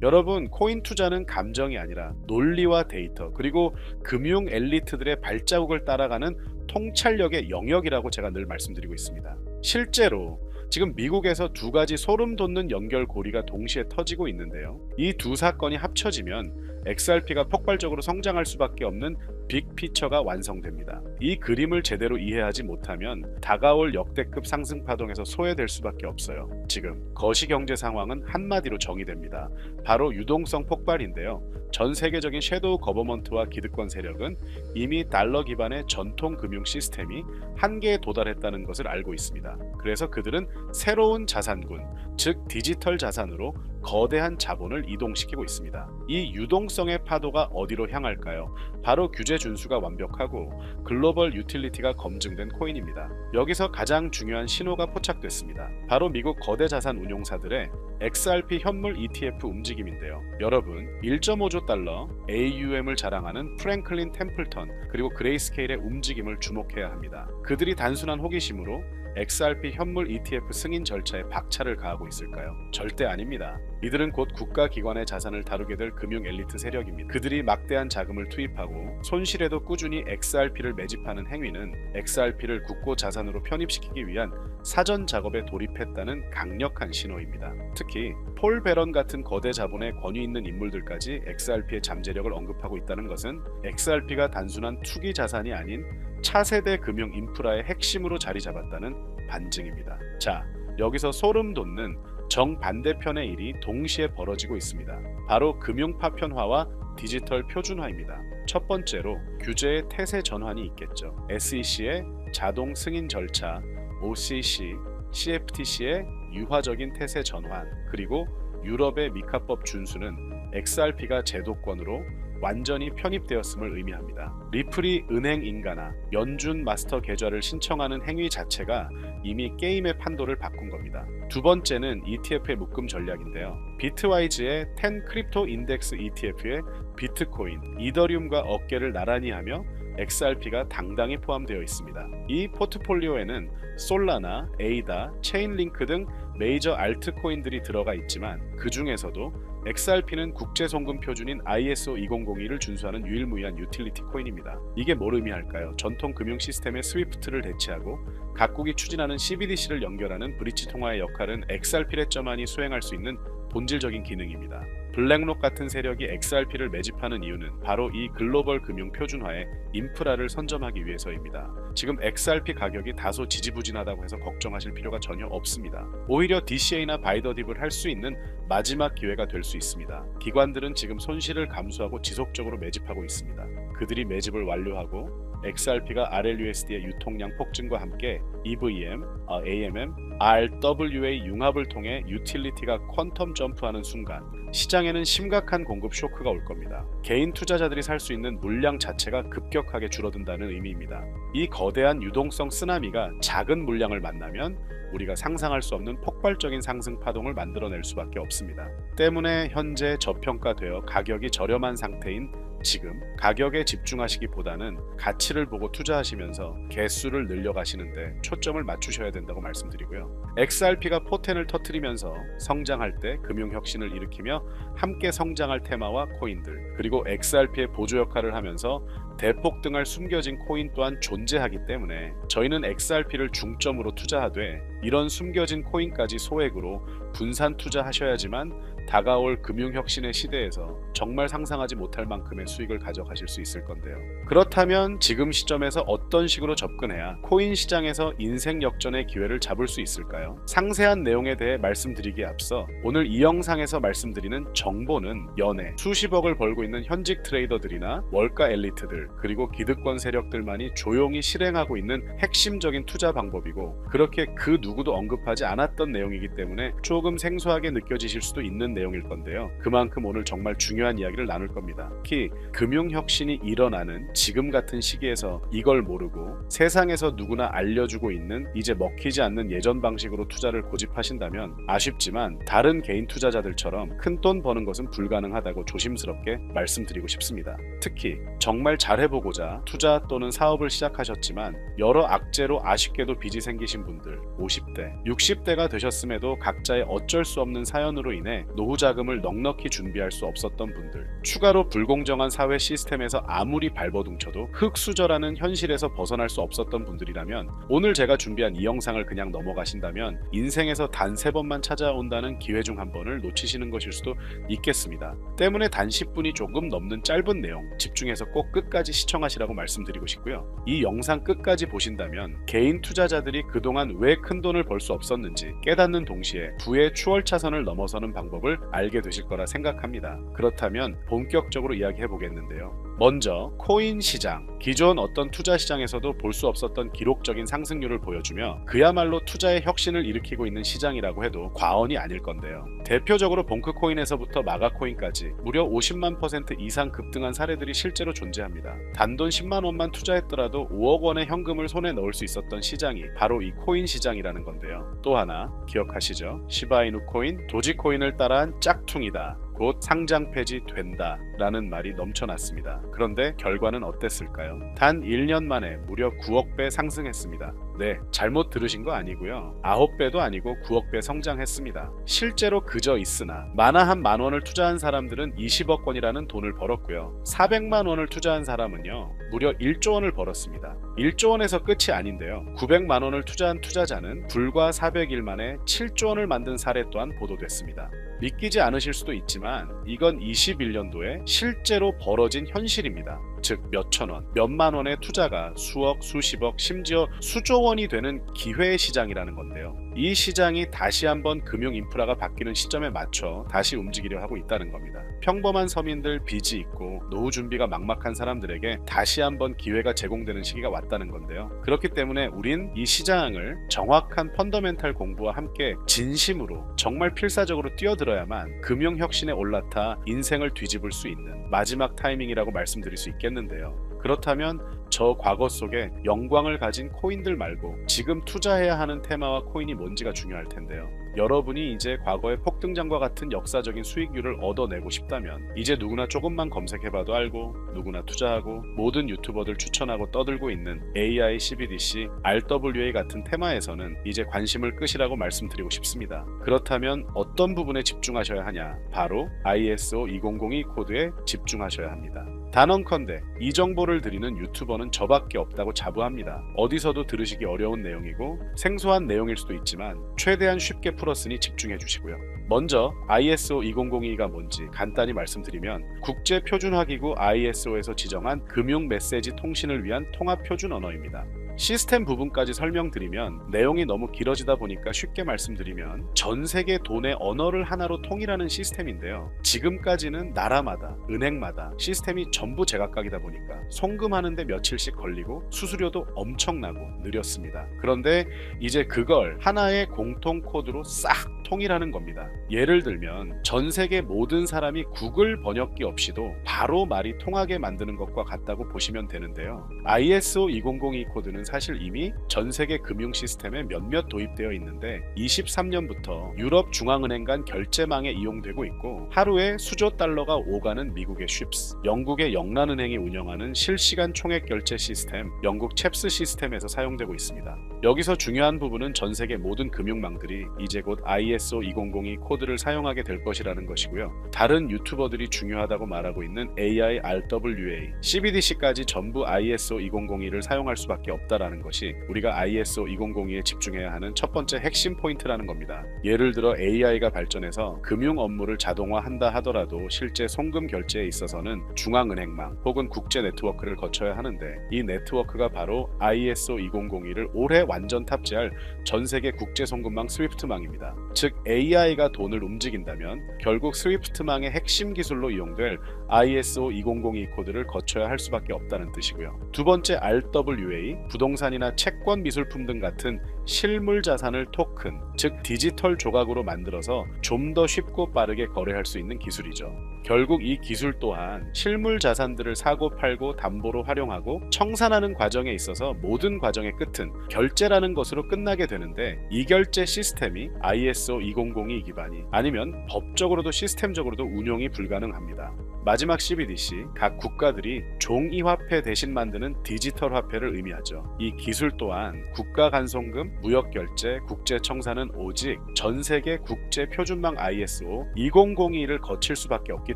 여러분, 코인 투자는 감정이 아니라 논리와 데이터, 그리고 금융 엘리트들의 발자국을 따라가는 통찰력의 영역이라고 제가 늘 말씀드리고 있습니다. 실제로 지금 미국에서 두 가지 소름 돋는 연결고리가 동시에 터지고 있는데요. 이 두 사건이 합쳐지면 XRP가 폭발적으로 성장할 수밖에 없는 빅피처가 완성됩니다. 이 그림을 제대로 이해하지 못하면 다가올 역대급 상승 파동에서 소외될 수밖에 없어요. 지금 거시경제 상황은 한마디로 정의됩니다. 바로 유동성 폭발인데요. 전 세계적인 섀도우 거버먼트와 기득권 세력은 이미 달러 기반의 전통 금융 시스템이 한계에 도달했다는 것을 알고 있습니다. 그래서 그들은 새로운 자산군, 즉 디지털 자산으로 거대한 자본을 이동시키고 있습니다. 이 유동성의 파도가 어디로 향할까요? 바로 규제 준수가 완벽하고 글로벌 유틸리티가 검증된 코인입니다. 여기서 가장 중요한 신호가 포착됐습니다. 바로 미국 거대 자산 운용사들의 XRP 현물 ETF 움직임인데요. 여러분, 1.5조 달러 AUM을 자랑하는 프랭클린 템플턴 그리고 그레이스케일의 움직임을 주목해야 합니다. 그들이 단순한 호기심으로 XRP 현물 ETF 승인 절차에 박차를 가하고 있을까요? 절대 아닙니다. 이들은 곧 국가기관의 자산을 다루게 될 금융 엘리트 세력입니다. 그들이 막대한 자금을 투입하고 손실에도 꾸준히 XRP를 매집하는 행위는 XRP를 국고 자산으로 편입시키기 위한 사전 작업에 돌입했다는 강력한 신호입니다. 특히 폴 베런 같은 거대 자본의 권위 있는 인물들까지 XRP의 잠재력을 언급하고 있다는 것은 XRP가 단순한 투기 자산이 아닌 차세대 금융 인프라의 핵심으로 자리 잡았다는 반증입니다. 자, 여기서 소름 돋는 정반대편의 일이 동시에 벌어지고 있습니다. 바로 금융 파편화와 디지털 표준화입니다. 첫 번째로 규제의 태세 전환이 있겠죠. SEC의 자동 승인 절차, OCC, CFTC의 유화적인 태세 전환, 그리고 유럽의 미카법 준수는 XRP가 제도권으로 완전히 편입되었음을 의미합니다. 리플이 은행 인가나 연준 마스터 계좌를 신청하는 행위 자체가 이미 게임의 판도를 바꾼 겁니다. 두 번째는 ETF의 묶음 전략인데요. 비트와이즈의 10 크립토 인덱스 ETF에 비트코인, 이더리움과 어깨를 나란히 하며 XRP가 당당히 포함되어 있습니다. 이 포트폴리오에는 솔라나, 에이다, 체인링크 등 메이저 알트코인들이 들어가 있지만 그 중에서도 XRP는 국제송금 표준인 ISO 2002를 준수하는 유일무이한 유틸리티 코인입니다. 이게 뭘 의미할까요? 전통 금융 시스템의 스위프트를 대체하고 각국이 추진하는 CBDC를 연결하는 브릿지 통화의 역할은 XRP 렛저만이 수행할 수 있는 본질적인 기능입니다. 블랙록 같은 세력이 XRP를 매집하는 이유는 바로 이 글로벌 금융 표준화의 인프라를 선점하기 위해서입니다. 지금 XRP 가격이 다소 지지부진하다고 해서 걱정하실 필요가 전혀 없습니다. 오히려 DCA나 바이더딥을 할 수 있는 마지막 기회가 될 수 있습니다. 기관들은 지금 손실을 감수하고 지속적으로 매집하고 있습니다. 그들이 매집을 완료하고 XRP가 RLUSD의 유통량 폭증과 함께 EVM, AMM, RWA 융합을 통해 유틸리티가 퀀텀 점프하는 순간 시장에는 심각한 공급 쇼크가 올 겁니다. 개인 투자자들이 살 수 있는 물량 자체가 급격하게 줄어든다는 의미입니다. 이 거대한 유동성 쓰나미가 작은 물량을 만나면 우리가 상상할 수 없는 폭발적인 상승 파동을 만들어낼 수밖에 없습니다. 때문에 현재 저평가되어 가격이 저렴한 상태인 지금 가격에 집중하시기보다는 가치를 보고 투자하시면서 개수를 늘려가시는데 초점을 맞추셔야 된다고 말씀드리고요. XRP가 포텐을 터뜨리면서 성장할 때 금융혁신을 일으키며 함께 성장할 테마와 코인들, 그리고 XRP의 보조 역할을 하면서 대폭등할 숨겨진 코인 또한 존재하기 때문에 저희는 XRP를 중점으로 투자하되 이런 숨겨진 코인까지 소액으로 분산 투자하셔야지만 다가올 금융혁신의 시대에서 정말 상상하지 못할 만큼의 수익을 가져가실 수 있을 건데요. 그렇다면 지금 시점에서 어떤 식으로 접근해야 코인 시장에서 인생 역전의 기회를 잡을 수 있을까요? 상세한 내용에 대해 말씀드리기에 앞서 오늘 이 영상에서 말씀드리는 정보는 연애, 수십억을 벌고 있는 현직 트레이더들이나 월가 엘리트들, 그리고 기득권 세력들만이 조용히 실행하고 있는 핵심적인 투자 방법이고 그렇게 그 누구도 언급하지 않았던 내용이기 때문에 조금 생소하게 느껴지실 수도 있는 내용일 건데요. 그만큼 오늘 정말 중요한 중요한 이야기를 나눌 겁니다. 특히 금융혁신이 일어나는 지금 같은 시기에서 이걸 모르고 세상에서 누구나 알려주고 있는 이제 먹히지 않는 예전 방식으로 투자를 고집하신다면 아쉽지만 다른 개인 투자자들처럼 큰돈 버는 것은 불가능하다고 조심스럽게 말씀드리고 싶습니다. 특히 정말 잘해보고자 투자 또는 사업을 시작하셨지만 여러 악재로 아쉽게도 빚이 생기신 분들, 50대, 60대가 되셨음에도 각자의 어쩔 수 없는 사연으로 인해 노후 자금을 넉넉히 준비할 수 없었던 분들, 추가로 불공정한 사회 시스템에서 아무리 발버둥쳐도 흙수저라는 현실에서 벗어날 수 없었던 분들이라면 오늘 제가 준비한 이 영상을 그냥 넘어가신다면 인생에서 단 3번만 찾아온다는 기회 중 한 번을 놓치시는 것일 수도 있겠습니다. 때문에 단 10분이 조금 넘는 짧은 내용 집중해서 꼭 끝까지 시청하시라고 말씀드리고 싶고요. 이 영상 끝까지 보신다면 개인 투자자들이 그동안 왜 큰돈을 벌 수 없었는지 깨닫는 동시에 부의 추월차선을 넘어서는 방법을 알게 되실 거라 생각합니다. 그렇다면 본격적으로 이야기해 보겠는데요. 먼저 코인 시장, 기존 어떤 투자 시장에서도 볼 수 없었던 기록적인 상승률을 보여주며 그야말로 투자의 혁신을 일으키고 있는 시장이라고 해도 과언이 아닐 건데요. 대표적으로 봉크코인에서부터 마가코인까지 무려 50만 % 이상 급등한 사례들이 실제로 존재합니다. 단돈 10만 원만 투자했더라도 5억 원의 현금을 손에 넣을 수 있었던 시장이 바로 이 코인 시장이라는 건데요. 또 하나 기억하시죠? 시바이누 코인, 도지코인을 따라한 짝퉁이다. 곧 상장 폐지된다 라는 말이 넘쳐났습니다. 그런데 결과는 어땠을까요? 단 1년 만에 무려 9억 배 상승했습니다. 네, 잘못 들으신 거 아니고요. 9배도 아니고 9억 배 성장했습니다. 실제로 그저 있으나 만화 한 만 원을 투자한 사람들은 20억 원이라는 돈을 벌었고요. 400만 원을 투자한 사람은요, 무려 1조 원을 벌었습니다. 1조 원에서 끝이 아닌데요. 900만 원을 투자한 투자자는 불과 400일 만에 7조 원을 만든 사례 또한 보도됐습니다. 믿기지 않으실 수도 있지만 이건 21년도에 실제로 벌어진 현실입니다. 즉 몇천 원, 몇만 원의 투자가 수억, 수십억, 심지어 수조 원이 되는 기회의 시장이라는 건데요. 이 시장이 다시 한번 금융 인프라가 바뀌는 시점에 맞춰 다시 움직이려 하고 있다는 겁니다. 평범한 서민들, 빚이 있고 노후 준비가 막막한 사람들에게 다시 한번 기회가 제공되는 시기가 왔다는 건데요. 그렇기 때문에 우린 이 시장을 정확한 펀더멘탈 공부와 함께 진심으로 정말 필사적으로 뛰어들어야만 금융혁신에 올라타 인생을 뒤집을 수 있는 마지막 타이밍이라고 말씀드릴 수 있겠는데요. 그렇다면 저 과거 속에 영광을 가진 코인들 말고 지금 투자해야 하는 테마와 코인이 뭔지가 중요할 텐데요. 여러분이 이제 과거의 폭등장과 같은 역사적인 수익률을 얻어내고 싶다면 이제 누구나 조금만 검색해봐도 알고 누구나 투자하고 모든 유튜버들 추천하고 떠들고 있는 AI, CBDC, RWA 같은 테마에서는 이제 관심을 끄시라고 말씀드리고 싶습니다. 그렇다면 어떤 부분에 집중하셔야 하냐? 바로 ISO 2002 코드에 집중하셔야 합니다. 단언컨대 이 정보를 드리는 유튜버는 저밖에 없다고 자부합니다. 어디서도 들으시기 어려운 내용이고 생소한 내용일 수도 있지만 최대한 쉽게 풀었으니 집중해 주시고요. 먼저 ISO 2002가 뭔지 간단히 말씀드리면 국제표준화기구 ISO에서 지정한 금융 메시지 통신을 위한 통합표준 언어입니다. 시스템 부분까지 설명드리면 내용이 너무 길어지다 보니까 쉽게 말씀드리면 전 세계 돈의 언어를 하나로 통일하는 시스템인데요. 지금까지는 나라마다, 은행마다 시스템이 전부 제각각이다 보니까 송금하는데 며칠씩 걸리고 수수료도 엄청나고 느렸습니다. 그런데 이제 그걸 하나의 공통 코드로 싹 통일하는 겁니다. 예를 들면 전 세계 모든 사람이 구글 번역기 없이도 바로 말이 통하게 만드는 것과 같다고 보시면 되는데요. ISO 2002 코드는 사실 이미 전 세계 금융 시스템에 몇몇 도입되어 있는데 23년부터 유럽 중앙은행 간 결제망에 이용되고 있고 하루에 수조 달러가 오가는 미국의 쉽스, 영국의 영란은행이 운영하는 실시간 총액 결제 시스템 영국 챕스 시스템에서 사용되고 있습니다. 여기서 중요한 부분은 전 세계 모든 금융망들이 이제 곧 ISO 2002 코드를 사용하게 될 것이라는 것이고요. 다른 유튜버들이 중요하다고 말하고 있는 AI, RWA, CBDC까지 전부 ISO 2002를 사용할 수밖에 없다라는 것이 우리가 ISO 2002에 집중해야 하는 첫 번째 핵심 포인트라는 겁니다. 예를 들어 AI가 발전해서 금융 업무를 자동화한다 하더라도 실제 송금 결제에 있어서는 중앙은행망 혹은 국제 네트워크를 거쳐야 하는데 이 네트워크가 바로 ISO 2002를 올해 완전 탑재할 전 세계 국제 송금망 스위프트망입니다. 즉 AI가 돈을 움직인다면 결국 스위프트망의 핵심 기술로 이용될 ISO 2002 코드를 거쳐야 할 수밖에 없다는 뜻이고요. 두 번째 RWA, 부동산이나 채권 미술품 등 같은 실물 자산을 토큰, 즉 디지털 조각으로 만들어서 좀 더 쉽고 빠르게 거래할 수 있는 기술이죠. 결국 이 기술 또한 실물 자산들을 사고 팔고 담보로 활용하고 청산하는 과정에 있어서 모든 과정의 끝은 결제라는 것으로 끝나게 되는데, 이 결제 시스템이 ISO 2002 기반이 아니면 법적으로도 시스템적으로도 운용이 불가능합니다. 마지막 CBDC, 각 국가들이 종이 화폐 대신 만드는 디지털 화폐를 의미하죠. 이 기술 또한 국가 간송금, 무역 결제, 국제 청산은 오직 전 세계 국제 표준망 ISO 2002를 거칠 수밖에 없기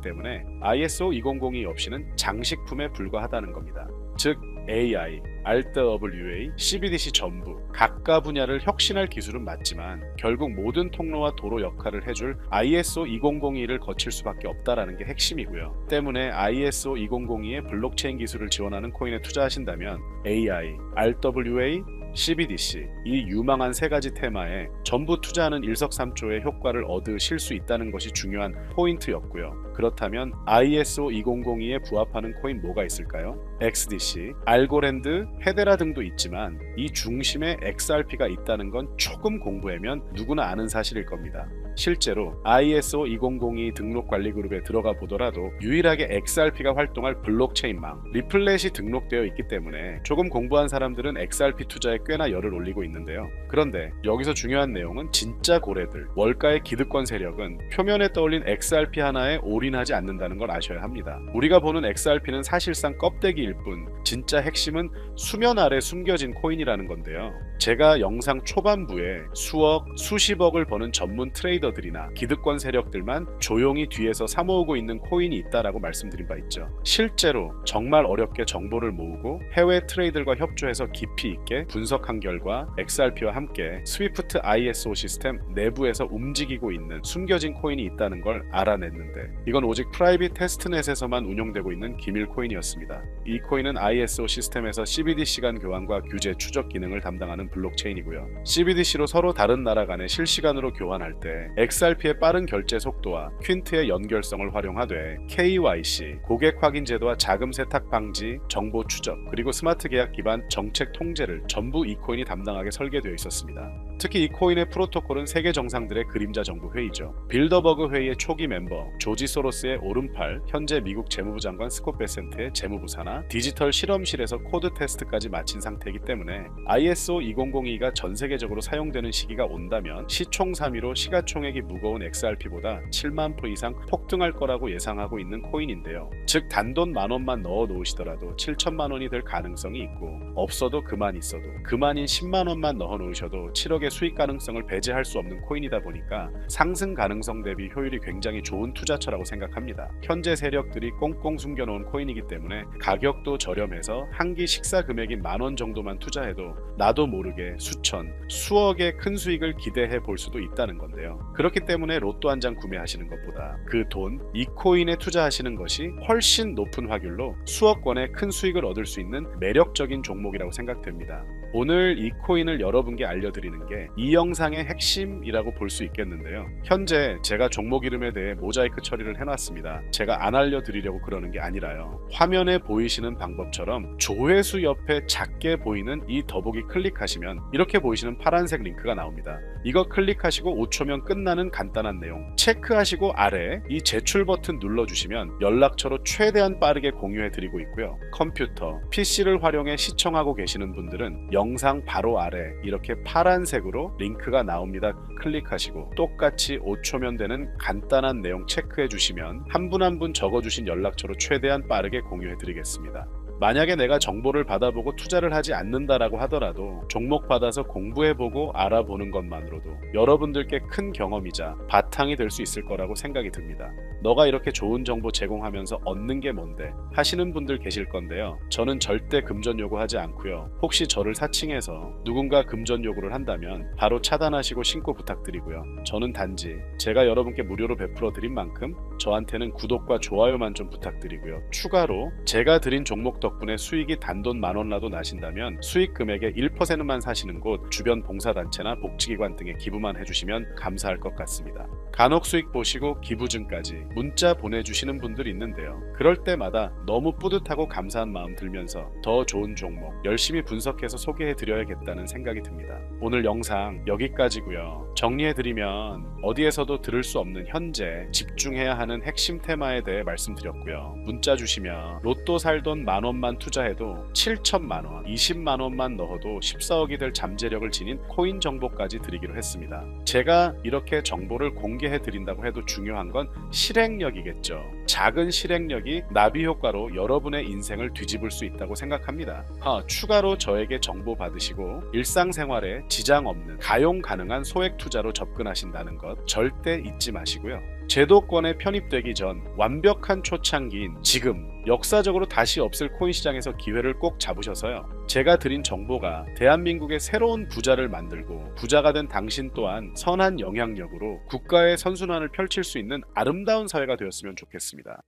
때문에 ISO 2002 없이는 장식품에 불과하다는 겁니다. 즉 AI, RWA, CBDC 전부 각각 분야를 혁신할 기술은 맞지만 결국 모든 통로와 도로 역할을 해줄 ISO 2002를 거칠 수밖에 없다라는 게 핵심이고요. 때문에 ISO 2002의 블록체인 기술을 지원하는 코인에 투자하신다면 AI, RWA, CBDC 이 유망한 세 가지 테마에 전부 투자하는 일석삼조의 효과를 얻으실 수 있다는 것이 중요한 포인트였고요. 그렇다면 ISO 2002에 부합하는 코인 뭐가 있을까요? XDC, 알고랜드, 헤데라 등도 있지만 이 중심에 XRP가 있다는 건 조금 공부하면 누구나 아는 사실일 겁니다. 실제로 ISO 2002 등록 관리 그룹에 들어가 보더라도 유일하게 XRP가 활동할 블록체인망 리플렛이 등록되어 있기 때문에 조금 공부한 사람들은 XRP 투자에 꽤나 열을 올리고 있는데요. 그런데 여기서 중요한 내용은 진짜 고래들, 월가의 기득권 세력은 표면에 떠올린 XRP 하나에 올인하지 않는다는 걸 아셔야 합니다. 우리가 보는 XRP는 사실상 껍데기일 뿐 진짜 핵심은 수면 아래 숨겨진 코인이라는 건데요. 제가 영상 초반부에 수억, 수십억을 버는 전문 트레이더들이나 기득권 세력들만 조용히 뒤에서 사모으고 있는 코인이 있다라고 말씀드린 바 있죠. 실제로 정말 어렵게 정보를 모으고 해외 트레이더들과 협조해서 깊이 있게 분석한 결과 XRP와 함께 스위프트 ISO 시스템 내부에서 움직이고 있는 숨겨진 코인이 있다는 걸 알아냈는데, 이건 오직 프라이빗 테스트넷에서만 운용되고 있는 기밀 코인이었습니다. 이 코인은 ISO 시스템에서 CBDC 간 교환과 규제 추적 기능을 담당하는 블록체인이고요. CBDC로 서로 다른 나라 간에 실시간으로 교환할 때 XRP의 빠른 결제 속도와 퀸트의 연결성을 활용하되 KYC, 고객 확인 제도와 자금 세탁 방지, 정보 추적, 그리고 스마트 계약 기반 정책 통제를 전부 이 코인이 담당하게 설계되어 있었습니다. 특히 이 코인의 프로토콜은 세계 정상들의 그림자 정부 회의죠. 빌더버그 회의의 초기 멤버 조지 소로스의 오른팔, 현재 미국 재무부 장관 스콧 베센트의 재무부 산하, 디지털 실험실에서 코드 테스트까지 마친 상태이기 때문에 ISO 2002가 전 세계적으로 사용되는 시기가 온다면 시총 3위로 시가총액이 무거운 XRP보다 7만 프로 이상 폭등할 거라고 예상하고 있는 코인인데요. 즉 단돈 만원만 넣어 놓으시더라도 7천만 원이 될 가능성이 있고, 없어도 그만 있어도 그만인 10만 원만 넣어 놓으셔도 7억의 수익 가능성을 배제할 수 없는 코인이다 보니까 상승 가능성 대비 효율이 굉장히 좋은 투자처라고 생각합니다. 현재 세력들이 꽁꽁 숨겨놓은 코인이기 때문에 가격도 저렴해서 한끼 식사 금액이 만원 정도만 투자해도 나도 모르게 수천, 수억의 큰 수익을 기대해 볼 수도 있다는 건데요. 그렇기 때문에 로또 한 장 구매하시는 것보다 그 돈, 이 코인에 투자하시는 것이 훨씬 높은 확률로 수억 원의 큰 수익을 얻을 수 있는 매력적인 종목이라고 생각됩니다. 오늘 이 코인을 여러분께 알려드리는 게 이 영상의 핵심이라고 볼 수 있겠는데요. 현재 제가 종목 이름에 대해 모자이크 처리를 해놨습니다. 제가 안 알려드리려고 그러는 게 아니라요. 화면에 보이시는 방법처럼 조회수 옆에 작게 보이는 이 더보기 클릭하시면 이렇게 보이시는 파란색 링크가 나옵니다. 이거 클릭하시고 5초면 끝나는 간단한 내용 체크하시고 아래 이 제출 버튼 눌러주시면 연락처로 최대한 빠르게 공유해드리고 있고요. 컴퓨터, PC를 활용해 시청하고 계시는 분들은 영상 바로 아래 이렇게 파란색으로 링크가 나옵니다. 클릭하시고 똑같이 5초면 되는 간단한 내용 체크해 주시면 한 분 한 분 적어주신 연락처로 최대한 빠르게 공유해 드리겠습니다. 만약에 내가 정보를 받아보고 투자를 하지 않는다라고 하더라도 종목 받아서 공부해보고 알아보는 것만으로도 여러분들께 큰 경험이자 바탕이 될 수 있을 거라고 생각이 듭니다. 너가 이렇게 좋은 정보 제공하면서 얻는 게 뭔데 하시는 분들 계실 건데요. 저는 절대 금전 요구하지 않고요. 혹시 저를 사칭해서 누군가 금전 요구를 한다면 바로 차단하시고 신고 부탁드리고요. 저는 단지 제가 여러분께 무료로 베풀어 드린 만큼 저한테는 구독과 좋아요만 좀 부탁드리고요. 추가로 제가 드린 종목 덕분에 수익이 단돈 만원라도 나신다면 수익 금액의 1%만 사시는 곳 주변 봉사단체나 복지기관 등에 기부만 해주시면 감사할 것 같습니다. 간혹 수익 보시고 기부증까지 문자 보내주시는 분들이 있는데요. 그럴 때마다 너무 뿌듯하고 감사한 마음 들면서 더 좋은 종목 열심히 분석해서 소개해드려야겠다는 생각이 듭니다. 오늘 영상 여기까지고요. 정리해드리면 어디에서도 들을 수 없는 현재 집중해야 하는 핵심 테마에 대해 말씀드렸고요. 문자 주시면 로또 살 돈 10,000원만 투자해도 7,000만원, 20만원만 넣어도 14억이 될 잠재력을 지닌 코인 정보까지 드리기로 했습니다. 제가 이렇게 정보를 공개해 드린다고 해도 중요한 건 실행력이겠죠. 작은 실행력이 나비 효과로 여러분의 인생을 뒤집을 수 있다고 생각합니다. 추가로 저에게 정보 받으시고 일상생활에 지장 없는 가용 가능한 소액 투자로 접근하신다는 것 절대 잊지 마시고요. 제도권에 편입되기 전 완벽한 초창기인 지금 역사적으로 다시 없을 코인 시장에서 기회를 꼭 잡으셔서요. 제가 드린 정보가 대한민국의 새로운 부자를 만들고 부자가 된 당신 또한 선한 영향력으로 국가의 선순환을 펼칠 수 있는 아름다운 사회가 되었으면 좋겠습니다.